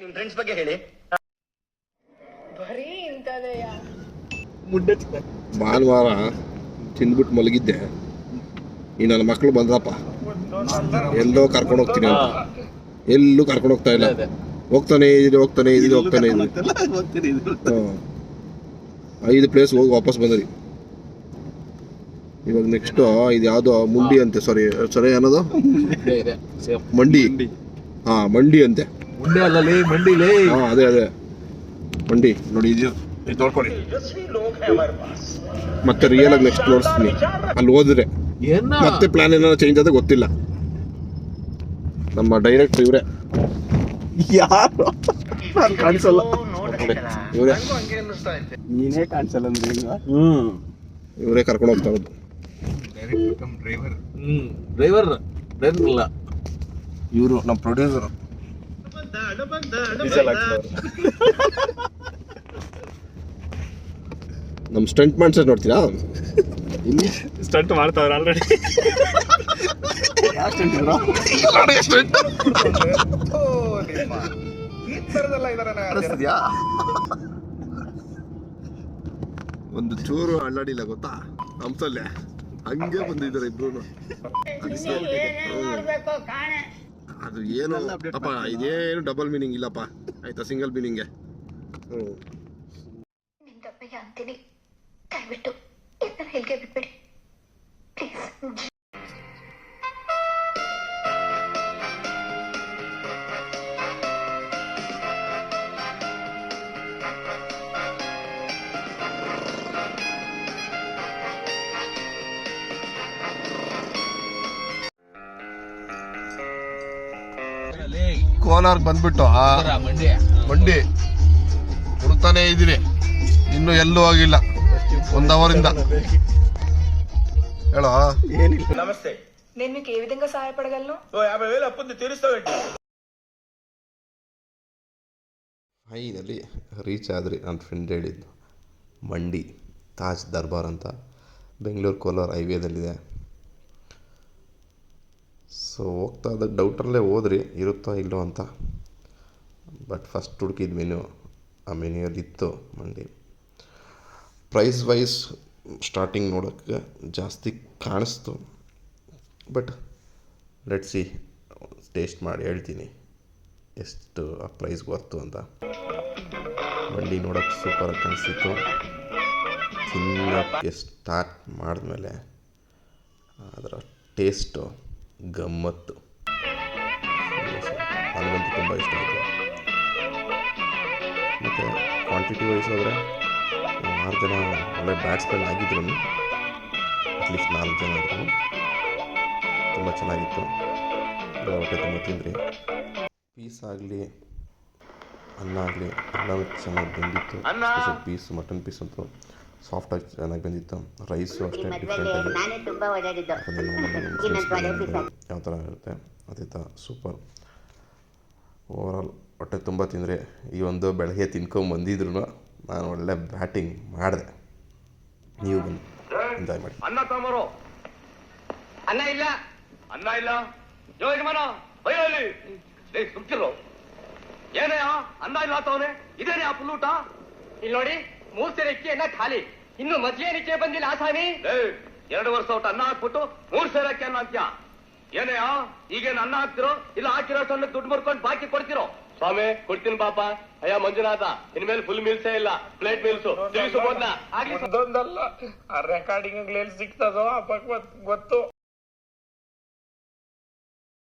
ನಿಮ್ ಫ್ರೆಂಡ್ಸ್ ಬಗ್ಗೆ ಹೇಳಿ. ಬರೀ ಇಂಥದೆಯ ಭಾನುವಾರ ತಿಂದ್ಬಿಟ್ಟು ಮಲಗಿದ್ದೆ. ಈ ನನ್ನ ಮಕ್ಕಳು ಬಂದ್ರಪ್ಪ, ಎಲ್ಲೋ ಕರ್ಕೊಂಡು ಹೋಗ್ತೀನಿ ಅಂತ. ಎಲ್ಲೂ ಕರ್ಕೊಂಡು ಹೋಗ್ತಾ ಇಲ್ಲ. ಹೋಗ್ತಾನೆ ಇದ್ದೀನಿ. 5 ಪ್ಲೇಸ್ ಹೋಗಿ ವಾಪಸ್ ಬಂದ್ರಿ. ಇವಾಗ ನೆಕ್ಸ್ಟ್ ಇದು ಯಾವ್ದು ಮುಂಡಿ ಅಂತೆ, ಸಾರಿ ಏನದು ಮಂಡಿ. ಮಂಡಿ ಅಂತೆ. ಅದೇ ಮಂಡಿ ನೋಡಿ, ಇದು ನೋಡ್ಕೊಳ್ಳಿ. ಮತ್ತೆ ರಿಯಲ್ ಆಗಿ ನೆಕ್ಸ್ಟ್ ನೋಡ್ತೀನಿ. ಅಲ್ಲಿ ಹೋದ್ರೆ ಮತ್ತೆ ಪ್ಲಾನ್ ಏನಾದ್ರು ಚೇಂಜ್ ಆದ್ರೆ ಗೊತ್ತಿಲ್ಲ. ನಮ್ಮ ಡೈರೆಕ್ಟರ್ ಇವರೇ. ಯಾರು ಕಾಣಿಸಲ್ಲ, ಇವರೇ. ನೀನೇ ಕಾಣಿಸಲ್ಲ ಅಂದ್ರೆ ಇವರೇ ಕರ್ಕೊಂಡು ಹೋಗ್ತಾ ಇರೋದು. ಡ್ರೈವರ್ ಇಲ್ಲ, ಇವರು ನಮ್ಮ ಪ್ರೊಡ್ಯೂಸರ್. ನಮ್ಮ ಸ್ಟಂಟ್ ಮಾಡ್ಸೋದು ನೋಡ್ತೀರಾ? ಇಲ್ಲಿ ಸ್ಟಂಟ್ ಮಾಡ್ತಾವ್ರ ಆಲ್ರೆಡಿ. ಒಂದು ಚೂರು ಅಳ್ಳಾಡಿಲ್ಲ ಗೊತ್ತಾ, ಹಂಸಲ್ಯ ಹಂಗೆ ಬಂದಿದ್ದಾರೆ ಇಬ್ರು. ಅದು ಏನು ಅಪ್ಪ, ಇದೇನು ಡಬಲ್ ಮೀನಿಂಗ್ ಇಲ್ಲಪ್ಪ, ಆಯ್ತಾ? ಸಿಂಗಲ್ ಮೀನಿಂಗ್ಗೆ. ಅಂತೀನಿ, ದಯವಿಟ್ಟು ಹೇಳಿಕೆ ಬಿಟ್ಬಿಡಿ ಪ್ಲೀಸ್. ಕೋಲಾರ್ಗೆ ಬಂದ್ಬಿಟ್ಟು ಮಂಡಿ ಹುಡುಕ್ತಾನೆ ಇದ್ದೀನಿ, ಇನ್ನು ಎಲ್ಲೂ ಹೋಗಿಲ್ಲ. 1 ಅವರಿಂದ ಹೇಳೋ. నమస్తే, నేను మీకు ఏ విధంగా సహాయపడగలను? 50,000 అప్పుంది, తీరుస్తావేంటి? ಫೈನಲಿ ರೀಚ್ ಆದ್ರಿ. ನನ್ನ ಫ್ರೆಂಡ್ ಹೇಳಿದ್ದು ಮಂಡಿ ತಾಜ್ ದರ್ಬಾರ್ ಅಂತ, ಬೆಂಗಳೂರು ಕೋಲಾರ ಹೈವೇದಲ್ಲಿದೆ. ಸೊ ಹೋಗ್ತಾ ಇದ್ದಾಗ ಡೌಟಲ್ಲೇ ಹೋದ್ರಿ ಇರುತ್ತೋ ಇಲ್ಲೋ ಅಂತ. ಬಟ್ ಫಸ್ಟ್ ಹುಡುಕಿದ ಮೆನ್ಯೂ, ಆ ಮೆನ್ಯೂಯಲ್ಲಿತ್ತು ಮಂಡಿ. ಪ್ರೈಸ್ ವೈಸ್ ಸ್ಟಾರ್ಟಿಂಗ್ ನೋಡೋಕ್ಕೆ ಜಾಸ್ತಿ ಕಾಣಿಸ್ತು. ಬಟ್ ಲೆಟ್ ಸಿ, ಟೇಸ್ಟ್ ಮಾಡಿ ಹೇಳ್ತೀನಿ ಎಷ್ಟು ಆ ಪ್ರೈಸ್ಗೆ ವರ್ತು ಅಂತ. ಮಂಡಿ ನೋಡೋಕ್ಕೆ ಸೂಪರಾಗಿ ಕಾಣಿಸ್ತಿತ್ತು. ತಿನ್ನೋಕ್ಕೆ ಸ್ಟಾರ್ಟ್ ಮಾಡಿದ್ಮೇಲೆ ಅದರ ಟೇಸ್ಟು ಗಮ್ಮತ್ತು. ನನಗಂತೂ ತುಂಬ ಇಷ್ಟ ಆಯಿತು. ಮತ್ತು ಕ್ವಾಂಟಿಟಿ ವೈಸ್ ಹೋದರೆ 6 ಜನ ಒಳ್ಳೆ ಬ್ಯಾಟ್ಸ್ಮನ್ ಆಗಿದ್ರು, ಅಟ್ಲೀಸ್ಟ್ 4 ಜನ ಇದ್ರು. ತುಂಬ ಚೆನ್ನಾಗಿತ್ತು. ಹೊಟ್ಟೆ ತುಂಬ ತಿಂದ್ರಿ. ಪೀಸ್ ಆಗಲಿ ಅನ್ನ ಆಗಲಿ ಎಲ್ಲವೂ ಚೆನ್ನಾಗಿ ಬಂದಿತ್ತು. ಸ್ಪೆಷಲ್ ಪೀಸ್, ಮಟನ್ ಪೀಸ್ ಅಂತೂ ಸಾಫ್ಟಾಗಿ ಚೆನ್ನಾಗಿ ಬಂದಿತ್ತು. ರೈಸು ಅಷ್ಟೇ ಡಿಫ್ರೆಂಟಾಗಿ ಯಾವ ಥರ ಇರುತ್ತೆ ಅದೇ ಥರ ಸೂಪರ್. ಓವರಾಲ್ ಹೊಟ್ಟೆ ತುಂಬ ತಿಂದರೆ, ಈ ಒಂದು ಬೆಳಗ್ಗೆ ತಿನ್ಕೊಂಬಂದಿದ್ರು ನಾನು ಒಳ್ಳೆ ಬ್ಯಾಟಿಂಗ್ ಮಾಡಿದೆ. ನೀವು ಬನ್ನಿ ಎಂಜಾಯ್ ಮಾಡಿ. ಅನ್ನ ತಗೊಂಬರೋ. ಅನ್ನ ಇಲ್ಲ ಯೋಜಮಾನ ಬೈಯಲ್ಲಿ ಸುತ್ತಿರೋ. ಏನೇ ಅನ್ನ ಇಲ್ಲ ತವನೆ, ಇದೇನೇ ಆ ಪುಲ್ಲೂಟ? ಇಲ್ಲಿ ನೋಡಿ, 3 ಸೇರೆ ಅಕ್ಕಿ ಅನ್ನ ಖಾಲಿ, ಇನ್ನು ಮಜ್ಜಿಗೆ ಬಂದಿಲ್ಲ ಆಸಾಮಿ. 2 ವರ್ಷ ಒಟ್ಟು ಅನ್ನ ಹಾಕ್ಬಿಟ್ಟು 3 ಸೇರೆ ಅಕ್ಕಿ ಅನ್ನ ಹಾಕ್ತೀಯ? ಏನೇ ಈಗೇನು ಅನ್ನ ಹಾಕ್ತಿರೋ ಇಲ್ಲ ಹಾಕಿರೋ ಸಣ್ಣ ದುಡ್ಡು ಬರ್ಕೊಂಡು ಬಾಕಿ ಕೊಡ್ತಿರೋ? ಸ್ವಾಮಿ ಕೊಡ್ತೀನಿ ಪಾಪ. ಅಯ್ಯ ಮಂಜುನಾಥ, ಇನ್ಮೇಲೆ ಫುಲ್ ಮೀಲ್ಸೇ ಇಲ್ಲ, ಪ್ಲೇಟ್ ಮೀಲ್ಸು. ತಿಳಿಸು ಮೊದ್ಲ. ಅದೊಂದಲ್ಲ, ಆ ರೆಕಾರ್ಡಿಂಗ್ ಎಲ್ಲಿ ಸಿಗ್ತದೋ ಆ ಗೊತ್ತು.